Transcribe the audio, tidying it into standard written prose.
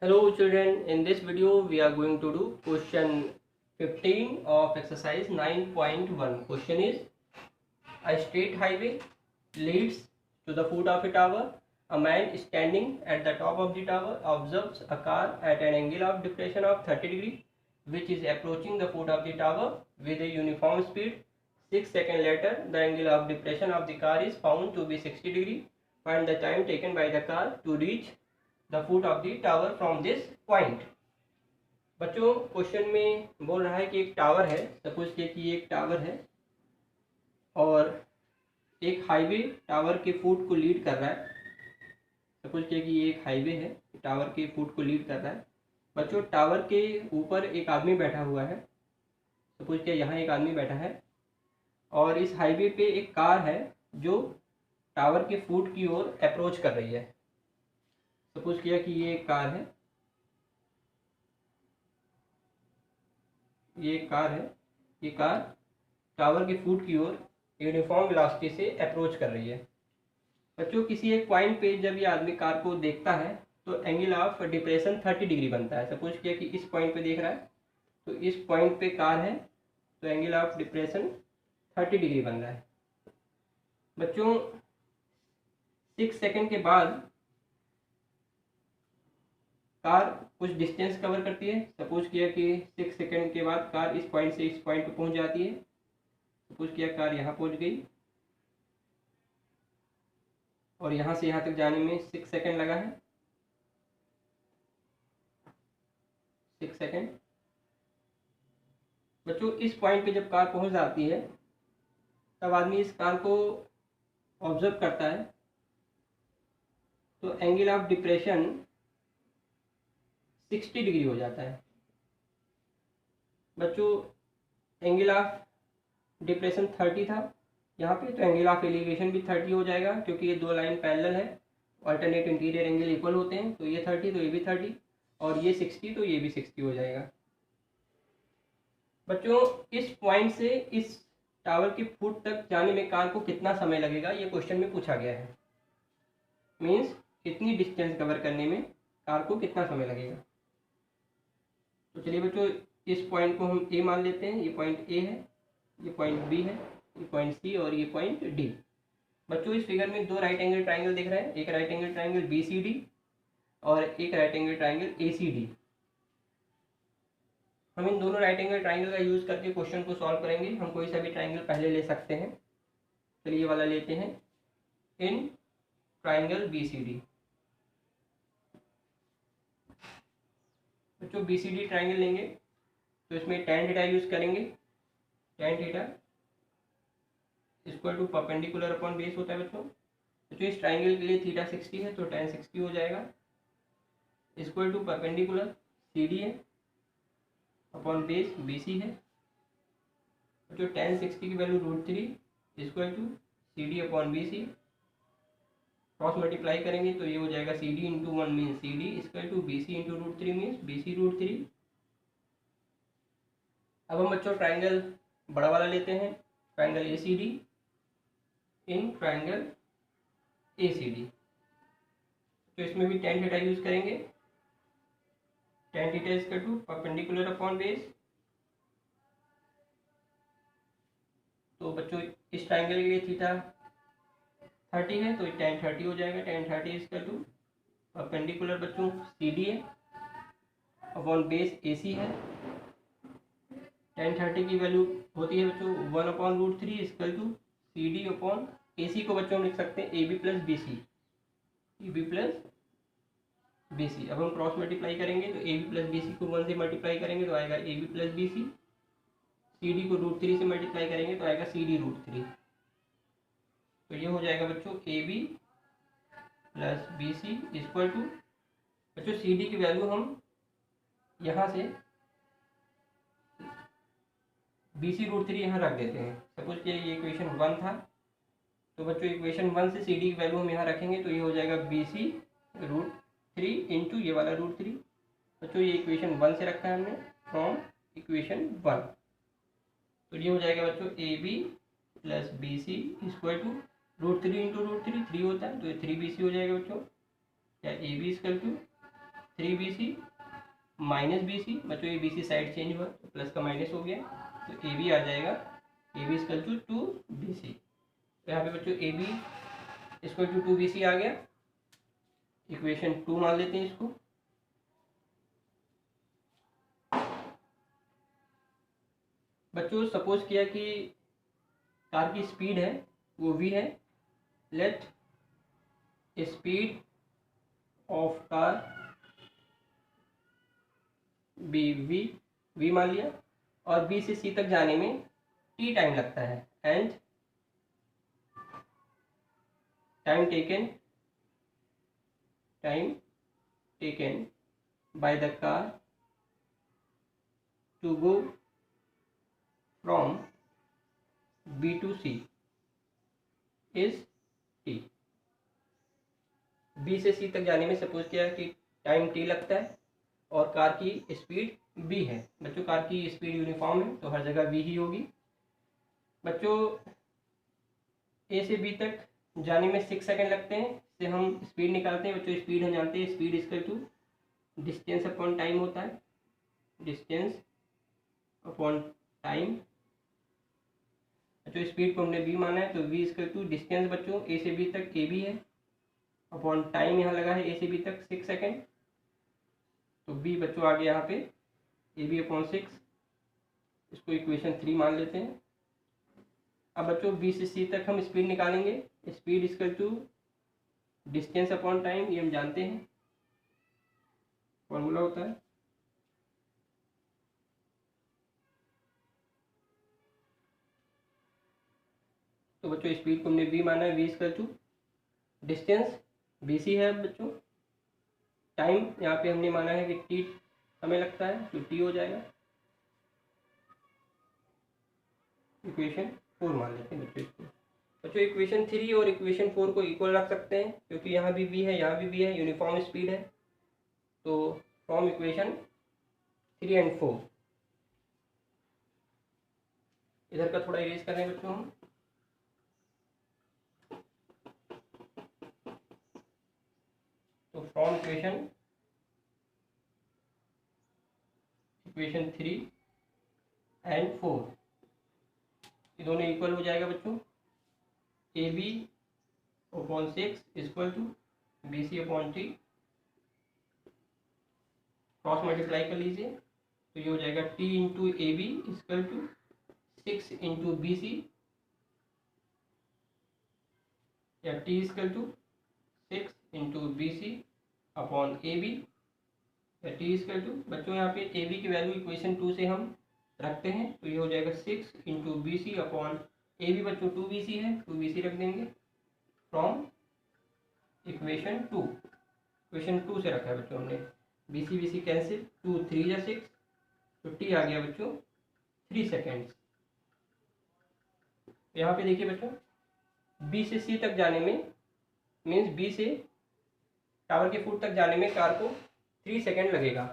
Hello children, in this video we are going to do question 15 of exercise 9.1. Question is, a straight highway leads to the foot of a tower. A man standing at the top of the tower observes a car at an angle of depression of 30 degrees which is approaching the foot of the tower with a uniform speed. 6 seconds later, the angle of depression of the car is found to be 60 degrees. Find the time taken by the car to reach the foot of the tower from this point. बच्चों question में बोल रहा है कि एक tower है, suppose किया कि ये एक टावर है और एक हाईवे टावर के फुट को लीड कर रहा है। सपोज किया कि ये एक हाईवे है, टावर के फुट को लीड कर रहा है। बच्चों टावर के ऊपर एक आदमी बैठा हुआ है, सपोज किया यहाँ एक आदमी बैठा है और इस हाईवे पे एक कार है जो टावर के फुट की ओर अप्रोच कर रही है। सपोज किया कि ये एक कार है, ये कार टावर के फुट की ओर यूनिफॉर्म वेलोसिटी से अप्रोच कर रही है। बच्चों किसी एक पॉइंट पे जब ये आदमी कार को देखता है तो एंगल ऑफ डिप्रेशन 30 डिग्री बनता है। सपोज किया कि इस पॉइंट पे देख रहा है तो इस पॉइंट पे कार है तो एंगल ऑफ डिप्रेशन 30 डिग्री बन रहा है। बच्चों 6 सेकंड के बाद कार कुछ डिस्टेंस कवर करती है। सपोज किया कि 6 सेकंड के बाद कार इस पॉइंट से इस पॉइंट पे पहुंच जाती है। सपोज किया कार यहाँ पहुंच गई और यहाँ से यहाँ तक जाने में 6 सेकंड लगा है। 6 सेकंड। बच्चों इस पॉइंट पे जब कार पहुंच जाती है तब आदमी इस कार को ऑब्जर्व करता है तो एंगल ऑफ डिप्रेशन 60 डिग्री हो जाता है। बच्चों एंगल ऑफ डिप्रेशन 30 था यहाँ पे, तो एंगल ऑफ एलिवेशन भी 30 हो जाएगा क्योंकि ये दो लाइन पैरेलल है, अल्टरनेट इंटीरियर एंगल इक्वल होते हैं। तो ये 30 तो ये भी 30 और ये 60 तो ये भी 60 हो जाएगा। बच्चों इस पॉइंट से इस टावर के फुट तक जाने में कार को कितना समय लगेगा ये क्वेश्चन में पूछा गया है। मीन्स इतनी डिस्टेंस कवर करने में कार को कितना समय लगेगा। तो चलिए बच्चों इस पॉइंट को हम ए मान लेते हैं। ये पॉइंट ए है, ये पॉइंट बी है, ये पॉइंट सी और ये पॉइंट डी। बच्चों इस फिगर में दो राइट एंगल ट्राइंगल दिख रहे हैं, एक right angle triangle B C D और एक right angle triangle A C D. हम इन दोनों राइट एंगल ट्राइंगल का यूज करके क्वेश्चन को सॉल्व करेंगे। हम कोई सा भी ट्राइंगल पहले ले सकते हैं। चलिए ये वाला लेते हैं, in triangle B C D. बच्चों बी सी डी ट्राइंगल लेंगे तो इसमें tan थीटा यूज करेंगे। tan theta equal to perpendicular upon base होता है बच्चों इस ट्राइंगल के लिए थीटा 60 है तो tan 60 हो जाएगा। Equal to perpendicular C D है अपॉन बेस बी सी है। बच्चों tan 60 की value √3 equal to C D upon B C. Cross multiply करेंगे तो ये हो जाएगा C D into 1 means C D equal to B C into √3 means B C √3। अब हम बच्चों ट्राइंगल बड़ा वाला लेते हैं, triangle A C D. In triangle A C D तो इसमें भी tan थीटा यूज करेंगे। tan theta equal to perpendicular upon base. तो बच्चों इस ट्राइंगल के लिए थीटा 30 है तो tan 30 हो जाएगा। tan 30 इक्वल टू परपेंडिकुलर बच्चों सी डी है अपॉन बेस ए सी है। tan 30 की वैल्यू होती है बच्चों 1 upon √3 equal to C D upon A C को बच्चों हम लिख सकते हैं A B plus B C, A B plus B C. अब हम क्रॉस मल्टीप्लाई करेंगे तो A B plus B C को 1 से मल्टीप्लाई करेंगे तो आएगा A B plus B C. C D को √3 से मल्टीप्लाई करेंगे तो आएगा सी डी √3। तो ये हो जाएगा बच्चों A B plus B C equal to बच्चों सी डी की वैल्यू हम यहाँ से बी सी √3 यहाँ रख देते हैं। सपोज कि ये इक्वेशन 1 था तो बच्चों इक्वेशन 1 से सी डी की वैल्यू हम यहाँ रखेंगे तो ये हो जाएगा बी सी √3 इंटू ये वाला √3। बच्चों ये इक्वेशन 1 से रखा है हमने फ्रॉम इक्वेशन 1। तो ये हो जाएगा बच्चों A B plus B C equal to √3 into √3 3 होता है तो ये 3 बी सी हो जाएगा बच्चों। क्या A B equal to 3BC minus BC। बच्चों ये BC साइड चेंज हुआ तो प्लस का माइनस हो गया, तो AB आ जाएगा, AB इक्वल टू 2BC। तो यहाँ पे बच्चों AB इक्वल टू 2BC आ गया। इक्वेशन 2 मान लेते हैं इसको। बच्चों सपोज किया कि कार की स्पीड है वो v है। Let speed of car be v मान लिया, और B से C तक जाने में t टाइम लगता है, and time taken by the car to go from B to C is t। B से C तक जाने में सपोज किया कि टाइम t लगता है और कार की स्पीड v है। बच्चों कार की स्पीड यूनिफॉर्म है तो हर जगह v ही होगी। बच्चों A से B तक जाने में 6 सेकंड लगते हैं, इससे हम स्पीड निकालते हैं। बच्चों स्पीड हम जानते हैं, speed equal to distance upon time होता है, डिस्टेंस अपॉन टाइम। बच्चों स्पीड को हमने v माना है तो v इक्वल टू डिस्टेंस बच्चों A से B तक AB है, अपॉन टाइम यहाँ लगा है A से B तक 6 सेकंड, तो b बच्चों आ गया यहाँ पे AB अपॉन 6। इसको इक्वेशन 3 मान लेते हैं। अब बच्चों B से C तक हम स्पीड निकालेंगे, speed equal to distance upon time, ये हम जानते हैं, फॉर्मूला होता है। तो बच्चों स्पीड को हमने v माना है, v equal to distance BC है। बच्चों टाइम यहाँ पे हमने माना है कि t समय लगता है तो t हो जाएगा। इक्वेशन 4 मान लेते हैं बच्चों इसको। बच्चों इक्वेशन 3 और इक्वेशन 4 को इक्वल रख सकते हैं क्योंकि यहाँ भी v है, यहाँ भी v है, यूनिफॉर्म स्पीड है। तो फ्रॉम इक्वेशन 3 एंड 4, इधर का थोड़ा इरेज कर रहे हैं बच्चों हम। तो फ्रॉम इक्वेशन 3 एंड 4 ये दोनों इक्वल हो जाएगा बच्चों। AB upon 6 equal to BC upon 3, cross multiply कर लीजिए तो ये हो जाएगा T into AB equal to 6 into BC, या T equal to 6 into BC upon AB, या T इक्वल टू बच्चों यहाँ पे AB की वैल्यू इक्वेशन 2 से हम रखते हैं तो ये हो जाएगा 6 इंटू BC अपॉन AB। बच्चों 2BC है, 2BC रख देंगे फ्रॉम इक्वेशन 2। इक्वेशन 2 से रखा है बच्चों हमने, BC कैंसिल, 2 3 या 6, तो T आ गया बच्चों 3 सेकेंड्स। यहाँ पे देखिए बच्चों B से C तक जाने में मीन्स B से टावर के फुट तक जाने में कार को 3 सेकेंड लगेगा।